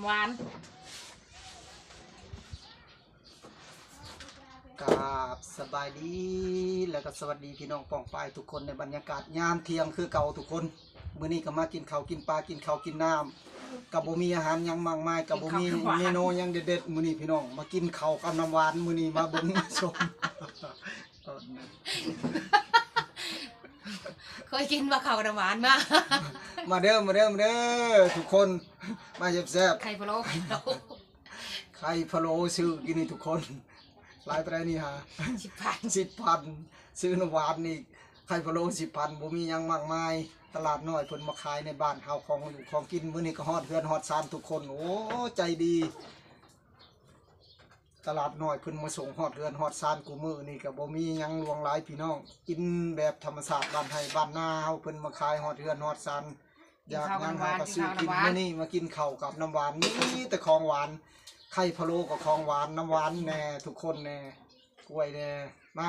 หวานกราบสบายดีแล้วก็สวัสดีพี่น้องป้องปายทุกคนในบรรยากาศยามเที่ยงคือเก่าทุกคนมื้อนี้ก็มากินข้าวกินปลากินข้าวกินน้ำกับบ่มีอาหารยังมากมายกับบ่มีเมนูยังเด็ดๆมื้อนี้พี่น้องมากินข้าวกับน้ำหวานมื้อนี้มาเบิ่งมาชม เคยกินว่าข้าวน้ำหวานมา มาเด้อทุกคนมาแซ่บไข่พะโล้ๆไข่พะโล้ซื้อกินนี่ทุกคนหลายไปได้นี่ฮะ 10,000ซื้อน้ำหวานนี่ไข่พะโล้10,000บ่มียังมากมายตลาดน้อยเพิ่นมาขายในบ้านเฮาของอยู่ของกินมื้อนี้ก็ฮอดเฮือนฮอดซานทุกคนโอ้ใจดีตลาดน้อยเพิ่นมาส่งฮอดเฮือนฮอดซานกูมื้อนี่ก็บ่มียังลวงหลายพี่น้องกินแบบธรรมชาติบ้านไห้บ้านนาเฮาเพิ่นมาขายฮอดเฮือนฮอดซานอยากยังเฮาก็ซื้อกินมื้อนี้มากินข้าวกับน้ำหวานนี่แต่ของหวานไข่พะโล้กับของหวานน้ำหวานแน่ทุกคนแน่กล้วยแน่มา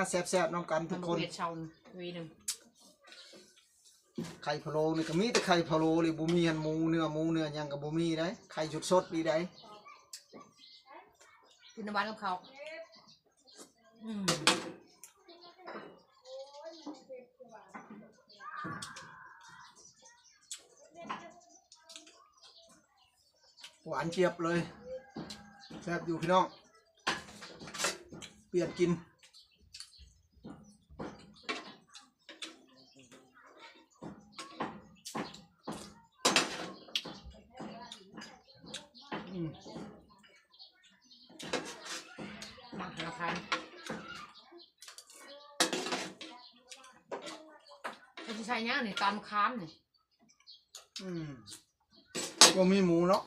แซ่บๆน้องกันทุกคนไข่พะโล้นี่ก็มีแต่ไข่พะโล้เลยบ่มีหันหมูเนื้อหยังก็บ่มีได้ไข่สดๆดีได้กินน้ำหวานกับเขาหวานเจี๊ยบเลยแซ่บอยู่พี่น้องเปลี่ยนกินมาหาพันจะใช้เนี้ยนี่ตามค้ามนี่ก็มีหมูเนาะ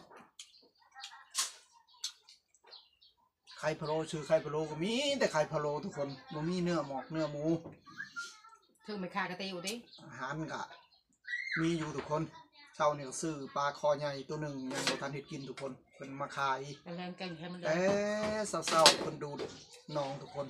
ไข่พะโล้ชื่อไข่พะโล้ก็มีแต่ไข่พะโล้ทุกคนบ่มีเนื้อหมอกเนื้อหมูถึงไม่ขากระเตียวดิอาหารก็มีอยู่ทุกคนเช้าเนี่ยซื้อปลาคอใหญ่ตัวหนึ่งยังบ่ทันเฮ็ดกินทุกคนเพิ่นมาขายแต่แรงแกงให้มันเลยเศร้าๆเพิ่นดูน้องทุกคน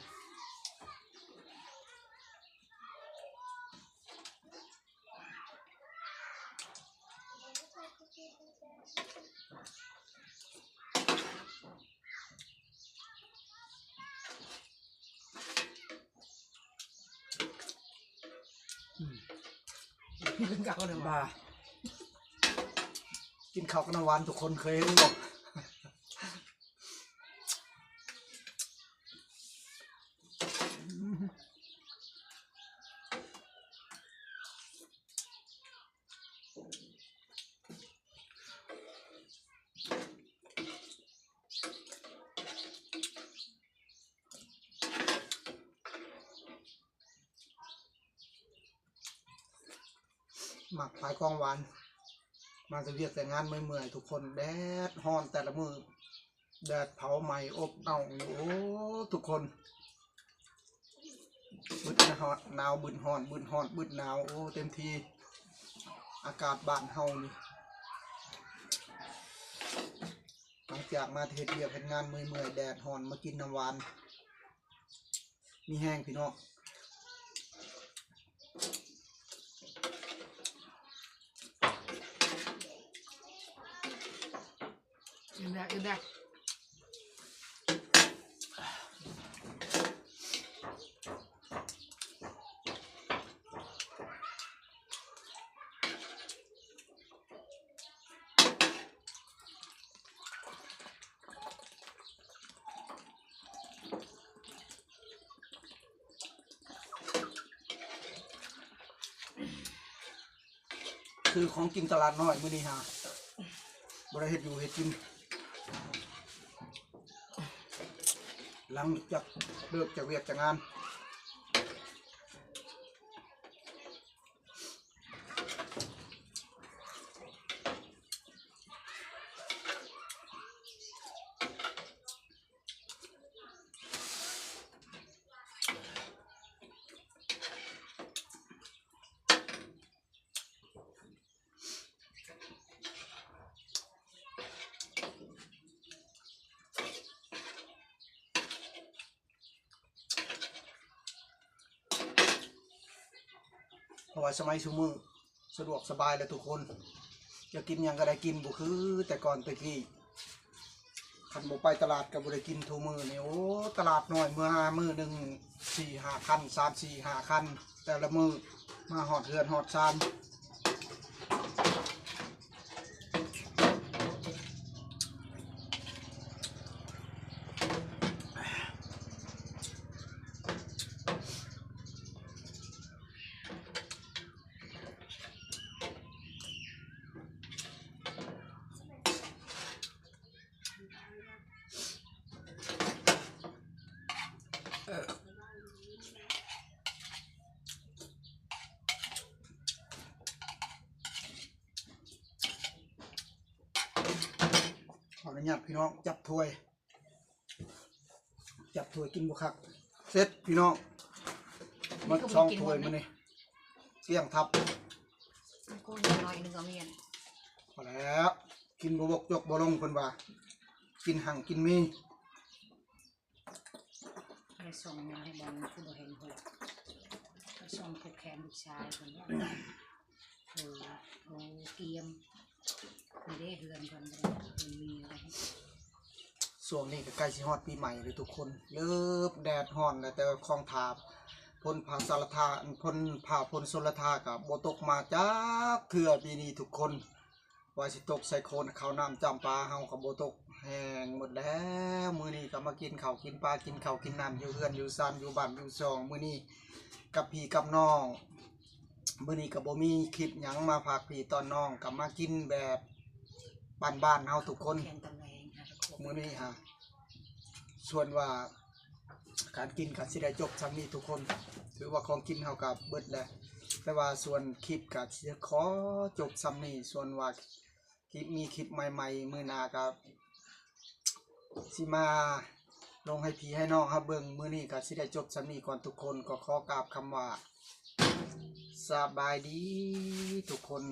กินข้าวน้ำหวานกินข้าวกับน้ำหวานทุกคนเคยเห็นบอกหมักขายกองหวานมาจะเรียกแต่งานเมื่อยๆทุกคนแดดฮ้อนแต่ละมือแดดเผาไหม้อบเอาอยู่โอ้ทุกคนบึดหนาวบึดฮ้อนบึดหนาวโอ้เต็มทีอากาศบ้านเฮานี่หลังจากมาเทศเรียกเป็นงานเมื่อยๆแดดฮ้อนมากินน้ำหวานมีแห้งพี่น้องอิ่มได้คือของกินตลาดน้อยมื้อนี้ฮะบ่ได้เฮ็ดอยู่เฮ็ดกินหลังจากเลิกจากเวียกจากงานเพราะว่าสมัยซุมื้อสะดวกสบายแล้วทุกคน จะกินหยังก็ได้กินบ่คือแต่ก่อนตะกี้คันบ่ไปตลาดก็บ่ได้กินทุกมื้อนี่โอ้ตลาดน้อยมื้อหนึง 4-5 คัน 3-4-5 คันแต่ละมื้อมาฮอดเรือนฮอดซานขออนุญาตพี่น้องจับถ้วยกินบ่คักเสร็จพี่น้องมาช่องถ้วยมื้อนี้เสี่ยงทับ กูน้อยนึงก็เมียน พอแล้วกินบ่บกยกบ่ลงเพิ่นว่ากินหั่งกินมี ไปส่งมาให้บอลคือบ่เห็นหัวไปส่งผูกแขนลูกชายคนนี้โอ้เกียมไม่ได้เฮือนคนเลยมันมีอะไร ช่วงนี้ก็ใกล้สิฮอดปีใหม่เลยทุกคนเลิบแดดฮ้อนแล้วแต่คลองทาพ่นผ่าสารทาพ่นผ่าพ่นสลทาก็บ่ตกมาจักเทื่อปีนี้ทุกคนว่าสิตกใส่โคนข้าวน้ำจำปาเฮาก็บ่ตกแห้งหมดแล้วมื้อนี้ก็มากินข้าวกินปลากินข้าวกินน้ำอยู่เฮือนอยู่ซานอยู่บ้านอยู่ช่องมื้อนี้กับพี่กับน้องมื้อนี้ก็บ่มีคลิปหยังมาฝากพี่ตอนน้องก็มากินแบบบ้านๆเฮาทุกคน แข่งตะแลงค่ะ มื้อนี้ฮะส่วนว่าการกินก็สิได้จบซ้ำนี้ทุกคนถือว่าของกินเฮาก็เบิดแล้วแต่ว่าส่วนคลิปก็สิขอจบซ้ำนี้ส่วนว่าคลิปมีคลิปใหม่ๆมื้อหน้าก็สิมาลงให้พี่ให้น้องครับเบิ่งมื้อนี้ก็สิได้จบซ้ำนี้ก่อนทุกคนก็ขอกราบคำว่าสบายดีทุกคน